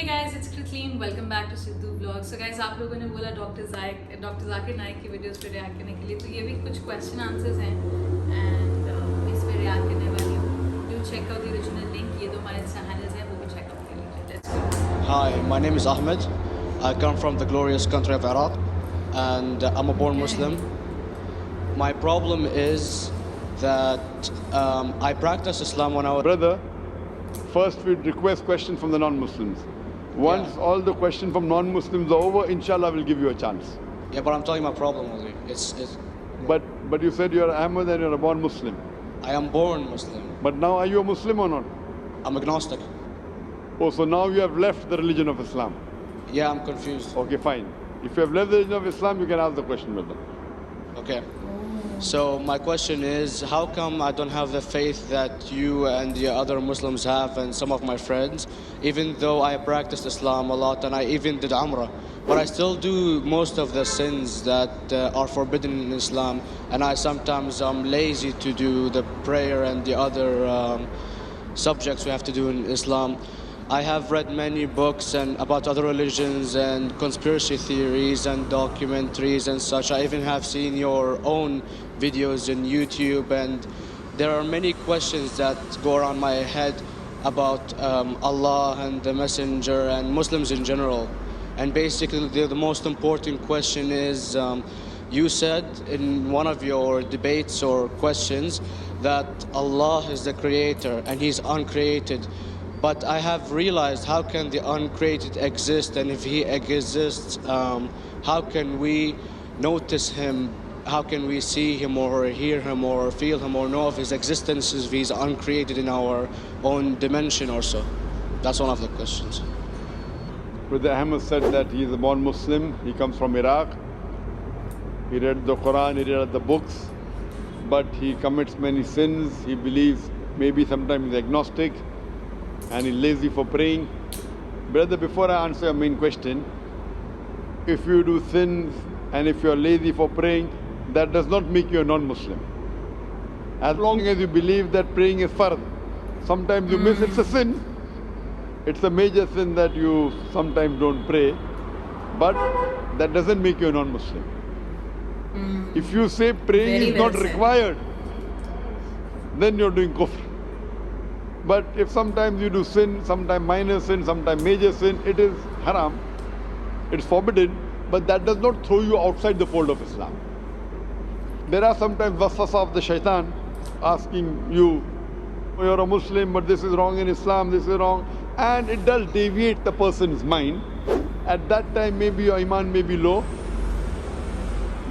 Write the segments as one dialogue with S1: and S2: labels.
S1: guys, it's Kathleen. Welcome back to Sidhu vlog. So guys, आप लोगों ने बोला डॉक्टर जाकिर नाइक की वीडियोस पे रिएक्ट करने के लिए, तो ये भी कुछ क्वेश्चन आंसर्स हैं एंड इस पे रिएक्ट करने वाली हूँ. Do check out the original link. ये दो हमारे चैनल्स हैं, वो भी चेक आउट कर लीजिए. Let's go.
S2: Hi, my name is Ahmed. I come from the glorious country of Iraq and I'm a born Muslim. My problem is that I practice Islam when I was...
S3: Brother, first we request questions from the non-Muslims. Once all the questions from non-Muslims are over, inshallah we'll give you a chance.
S2: Yeah, but I'm telling you my problem with it. It's
S3: But you said you're Ahmed and you're a born Muslim.
S2: I am born Muslim.
S3: But now are you a Muslim or not?
S2: I'm agnostic.
S3: Oh, so now you have left the religion of Islam.
S2: Yeah, I'm confused.
S3: Okay, fine. If you have left the religion of Islam, you can ask the question, brother.
S2: Okay. So my question is, how come I don't have the faith that you and the other Muslims have and some of my friends, even though I practiced Islam a lot and I even did Umrah, but I still do most of the sins that are forbidden in Islam, and I sometimes am lazy to do the prayer and the other subjects we have to do in Islam. I have read many books and about other religions and conspiracy theories and documentaries and such. I even have seen your own videos in YouTube, and there are many questions that go around my head about Allah and the Messenger and Muslims in general. And basically the most important question is, you said in one of your debates or questions that Allah is the creator and He's uncreated. But I have realized, how can the uncreated exist? And if He exists, how can we notice Him? How can we see Him or hear Him or feel Him or know of His existence if He's uncreated in our own dimension or so? That's one of the questions.
S3: Brother Ahmed said that he is a born Muslim. He comes from Iraq. He read the Quran, he read the books, but he commits many sins. He believes maybe sometimes he's agnostic and he's lazy for praying. Brother, before I answer your main question, if you do sins and if you're lazy for praying, that does not make you a non-Muslim. As long as you believe that praying is fard, sometimes you miss, it's a sin. It's a major sin that you sometimes don't pray, but that doesn't make you a non-Muslim. If you say praying is not required, then you're doing kufr. But if sometimes you do sin, sometimes minor sin, sometimes major sin, it is haram, it's forbidden, but that does not throw you outside the fold of Islam. There are sometimes waswasa of the shaitan asking you, oh, you're a Muslim, but this is wrong in Islam, this is wrong, and it does deviate the person's mind. At that time maybe your iman may be low,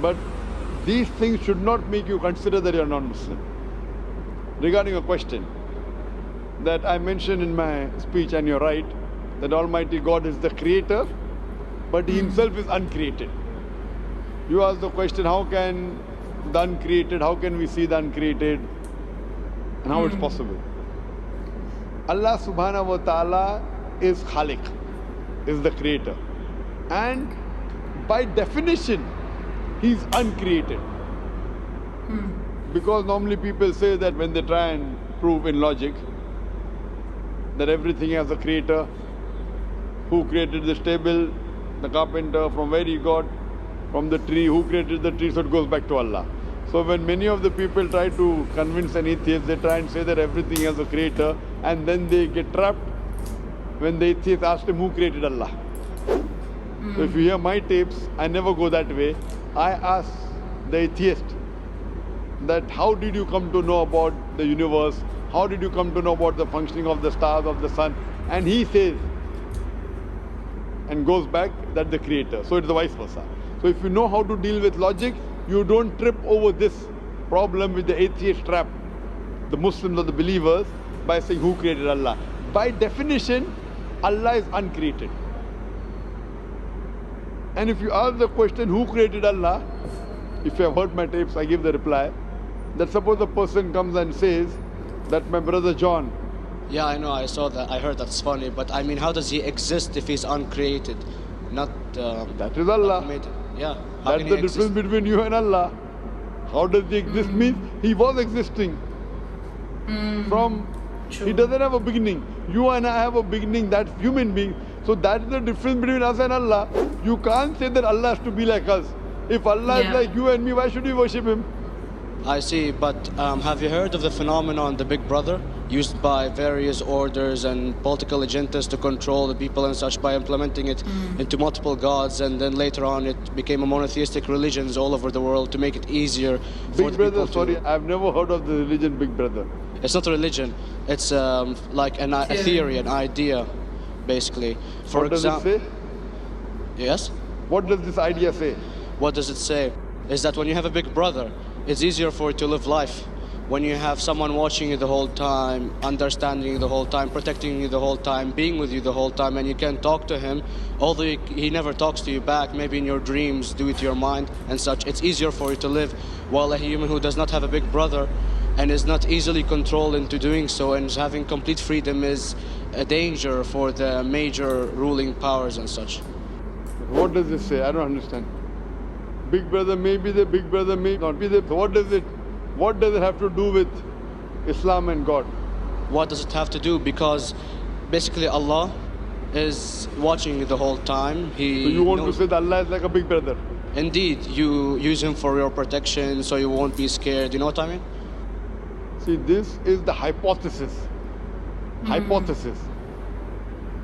S3: but these things should not make you consider that you're non-Muslim. Regarding a question that I mentioned in my speech, and you're right, that Almighty God is the creator, but He Himself is uncreated. You ask the question, how can the uncreated, how can we see the uncreated, and how it's possible? Allah subhanahu wa ta'ala is Khaliq, is the creator, and by definition He's uncreated. Because normally people say that when they try and prove in logic that everything has a creator, who created this table, the carpenter, from where he got, from the tree, who created the tree, so it goes back to Allah. So when many of the people try to convince an atheist, they try and say that everything has a creator, and then they get trapped when the atheist asks him who created Allah. So if you hear my tapes, I never go that way. I ask the atheist that how did you come to know about the universe? How did you come to know about the functioning of the stars, of the sun? And he says, and goes back, that the creator. So it's the vice versa. So if you know how to deal with logic, you don't trip over this problem with the atheist trap, the Muslims or the believers, by saying who created Allah. By definition, Allah is uncreated. And if you ask the question, who created Allah? If you have heard my tapes, I give the reply, that suppose a person comes and says that my brother John.
S2: Yeah, I know, I saw that, I heard that's funny, but I mean, how does He exist if He's uncreated? Not
S3: that is Allah.
S2: Yeah. How
S3: That's the difference between you and Allah. How does He exist? Means He was existing. From, He doesn't have a beginning. You and I have a beginning, that's human being. So that's the difference between us and Allah. You can't say that Allah has to be like us. If Allah is like you and me, why should we worship Him?
S2: I see, but have you heard of the phenomenon, the Big Brother, used by various orders and political agendas to control the people and such by implementing it into multiple gods, and then later on it became a monotheistic religions all over the world to make it easier for
S3: Big
S2: the
S3: Brother,
S2: people
S3: sorry,
S2: to...
S3: I've never heard of the religion Big Brother.
S2: It's not a religion, it's like a theory, an idea, basically. For
S3: What does it say?
S2: Yes?
S3: What does this idea say?
S2: What does it say? Is that when you have a big brother, it's easier for you to live life. When you have someone watching you the whole time, understanding you the whole time, protecting you the whole time, being with you the whole time, and you can talk to him, although he never talks to you back, maybe in your dreams, due to your mind and such, it's easier for you to live. While a human who does not have a big brother and is not easily controlled into doing so and is having complete freedom is a danger for the major ruling powers and such.
S3: What does this say? I don't understand. Big Brother may be the Big Brother, may not be the... What does it have to do with Islam and God?
S2: What does it have to do? Because basically Allah is watching you the whole time.
S3: So you want to say that Allah is like a Big Brother?
S2: Indeed, you use him for your protection so you won't be scared. You know what I mean?
S3: See, this is the hypothesis. Hypothesis.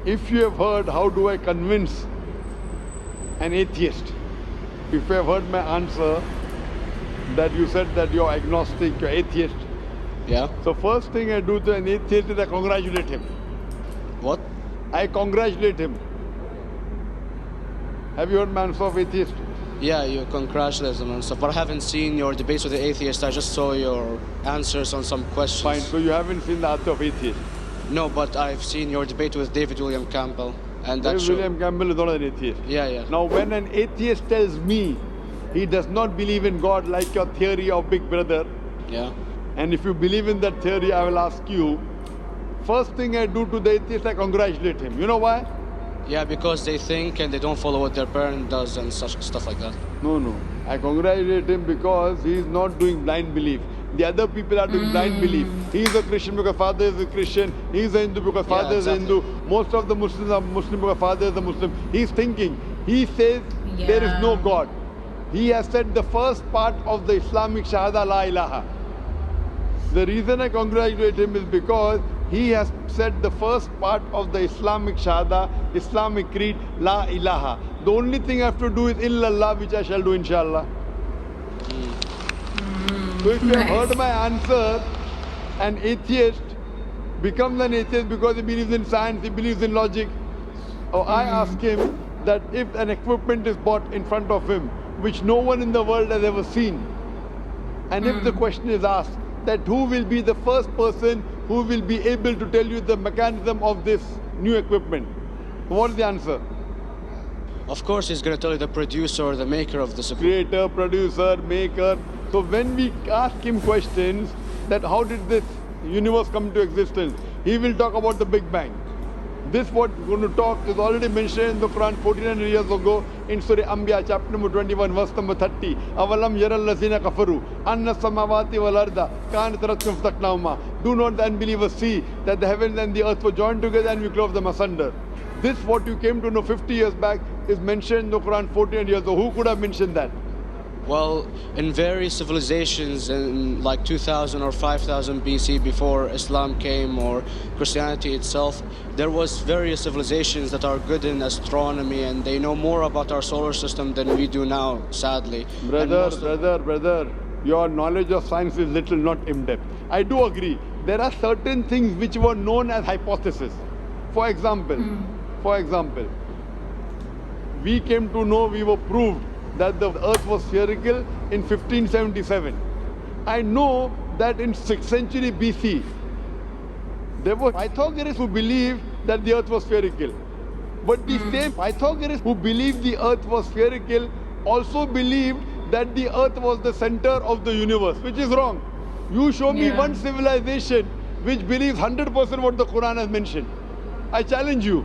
S3: If you have heard, how do I convince an atheist? If you have heard my answer, that you said that you're agnostic, you're atheist.
S2: Yeah.
S3: So first thing I do to an atheist is I congratulate him.
S2: What?
S3: I congratulate him. Have you heard my answer of atheist?
S2: Yeah, you congratulate them and stuff. But I haven't seen your debates with the atheist. I just saw your answers on some questions.
S3: Fine. So you haven't seen the answer of atheist?
S2: No, but I've seen your debate with David William Campbell. And that's
S3: William Campbell is not an atheist.
S2: Yeah.
S3: Now when an atheist tells me he does not believe in God like your theory of Big Brother,
S2: yeah.
S3: And if you believe in that theory, I will ask you, first thing I do to the atheist, I congratulate him. You know why?
S2: Yeah, because they think and they don't follow what their parent does and such stuff like that.
S3: No. I congratulate him because he is not doing blind belief. The other people are doing blind belief. He is a Christian because father is a Christian. He is a Hindu because father is a Hindu. Most of the Muslims are Muslim because father is a Muslim. He is thinking. He says there is no God. He has said the first part of the Islamic Shahada, La ilaha. The reason I congratulate him is because he has said the first part of the Islamic Shahada, Islamic Creed, La ilaha. The only thing I have to do is Illallah, which I shall do inshallah. So if you have heard my answer, an atheist becomes an atheist because he believes in science, he believes in logic. Or I ask him that if an equipment is bought in front of him, which no one in the world has ever seen, and if the question is asked, that who will be the first person who will be able to tell you the mechanism of this new equipment? What is the answer?
S2: Of course, he's going to tell you the producer or the maker of this equipment.
S3: Creator, producer, maker. So when we ask him questions that how did this universe come into existence, he will talk about the Big Bang. This what we're going to talk is already mentioned in the Quran 1400 years ago in Surah Anbiya chapter number 21 verse number 30. Avalam yaral lazina kafaru anna samawati wal arda kanat ratkum ftaknahuma. Do not the unbelievers see that the heavens and the earth were joined together and we clove them asunder. This what you came to know 50 years back is mentioned in the Quran 1400 years ago. Who could have mentioned that?
S2: Well, in various civilizations in like 2000 or 5000 BC before Islam came or Christianity itself, there was various civilizations that are good in astronomy and they know more about our solar system than we do now, sadly.
S3: Brother, your knowledge of science is little, not in-depth. I do agree. There are certain things which were known as hypotheses. For example, we came to know, we were proved that the earth was spherical in 1577. I know that in 6th century BC, there were Pythagoreans who believed that the earth was spherical. But the same Pythagoreans who believed the earth was spherical also believed that the earth was the center of the universe, which is wrong. You show me one civilization which believes 100% what the Quran has mentioned. I challenge you.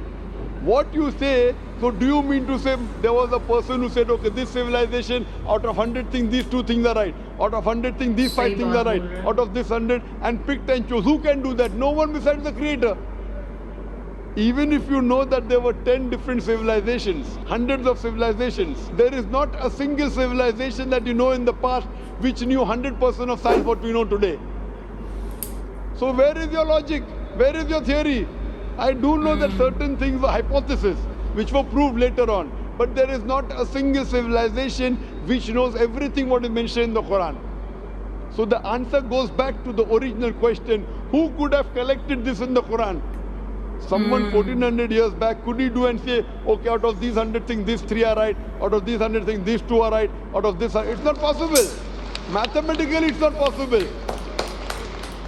S3: What you say, so do you mean to say there was a person who said, okay, this civilization, out of 100 things, these 2 things are right. Out of 100 things, these 5 things are right. Out of this 100, and picked and chose. Who can do that? No one besides the Creator. Even if you know that there were 10 different civilizations, hundreds of civilizations, there is not a single civilization that you know in the past which knew 100% of science what we know today. So where is your logic? Where is your theory? I do know that certain things were hypotheses which were proved later on, but there is not a single civilization which knows everything what is mentioned in the Quran. So the answer goes back to the original question, who could have collected this in the Quran? Someone 1400 years back, could he do and say, okay, out of these 100 things, these 3 are right, out of these 100 things, these 2 are right, out of this, it's not possible. Mathematically, it's not possible.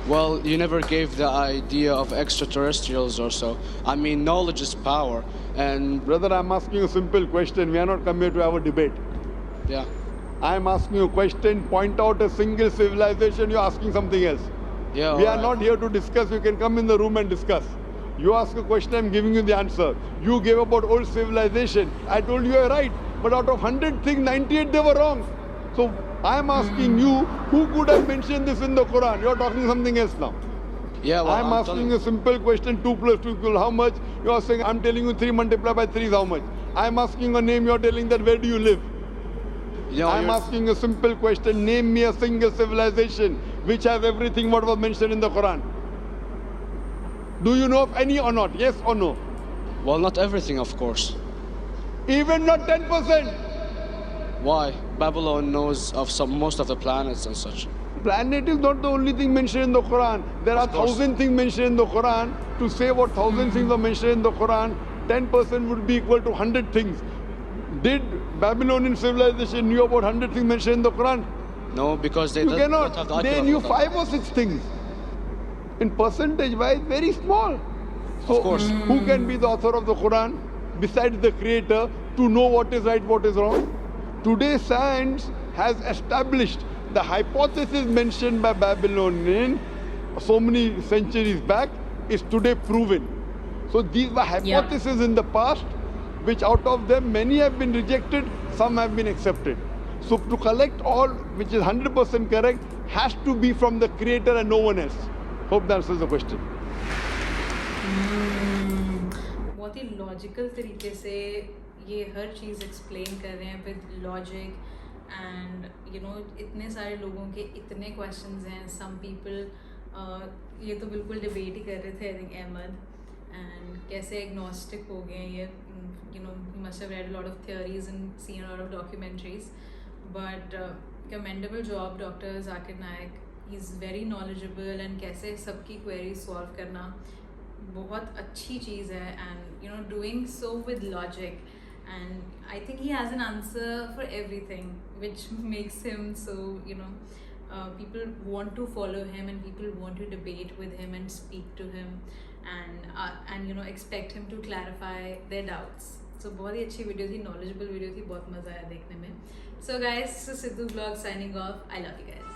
S2: Well, you never gave the idea of extraterrestrials or so. I mean, knowledge is power, and
S3: Brother, I'm asking a simple question. We are not come here to have a debate.
S2: yeah.
S3: I'm asking you a question, point out a single civilization, you're asking something else.
S2: Yeah,
S3: We are
S2: alright.
S3: not here to discuss, you can come in the room and discuss. You ask a question, I'm giving you the answer. You gave about old civilization. I told you you're right, but out of 100 things, 98 they were wrong. So I'm asking you, who could have mentioned this in the Quran? You're talking something else now.
S2: Yeah, well,
S3: I'm asking a simple question, 2 plus 2 equal how much? You are saying, I'm telling you 3 multiplied by 3 is how much? I'm asking a name, you're telling that where do you live?
S2: You know,
S3: I'm asking a simple question, name me a single civilization which has everything what was mentioned in the Quran. Do you know of any or not? Yes or no?
S2: well, not everything, of course.
S3: Even not 10%.
S2: Why? Babylon knows of most of the planets and such.
S3: Planet is not the only thing mentioned in the Quran. There are
S2: Of course.
S3: 1,000 things mentioned in the Quran. To say what 1,000 things are mentioned in the Quran, 10% would be equal to 100 things. Did Babylonian civilization knew about 100 things mentioned in the Quran?
S2: No, because they
S3: You
S2: don't have the
S3: cannot. They
S2: IQ
S3: knew
S2: of that.
S3: 5 or 6 things. In percentage wise, very small. So
S2: Of course.
S3: who can be the author of the Quran besides the creator to know what is right, what is wrong? Today science has established the hypothesis mentioned by Babylonian so many centuries back is today proven. So these were hypotheses in the past, which out of them many have been rejected, some have been accepted. So to collect all which is 100% correct has to be from the creator and no one else. Hope that answers the question.
S1: बहुत ही logical तरीके से ये हर चीज़ explain कर रहे हैं with logic and you no इतने सारे लोगों के इतने क्वेश्चंस हैं सम पीपल ये तो बिल्कुल डिबेट ही कर रहे थे आई थिंक अहमद एंड कैसे एग्नोस्टिक हो गए हैं ये you know he must have read lot of theories and seen lot of documentaries but commendable job doctor Zakir Naik he is very knowledgeable and कैसे सबकी क्वेरीज सॉल्व करना बहुत अच्छी चीज़ है and you know doing so with logic and I think he has an answer for everything which makes him so you no people want to follow him and people want to debate with him and speak to him and you know expect him to clarify their doubts. So बहुत ही अच्छी video थी, knowledgeable video थी, बहुत मज़ा आया देखने में. So guys, this is Sidhu vlog signing off. I love you guys.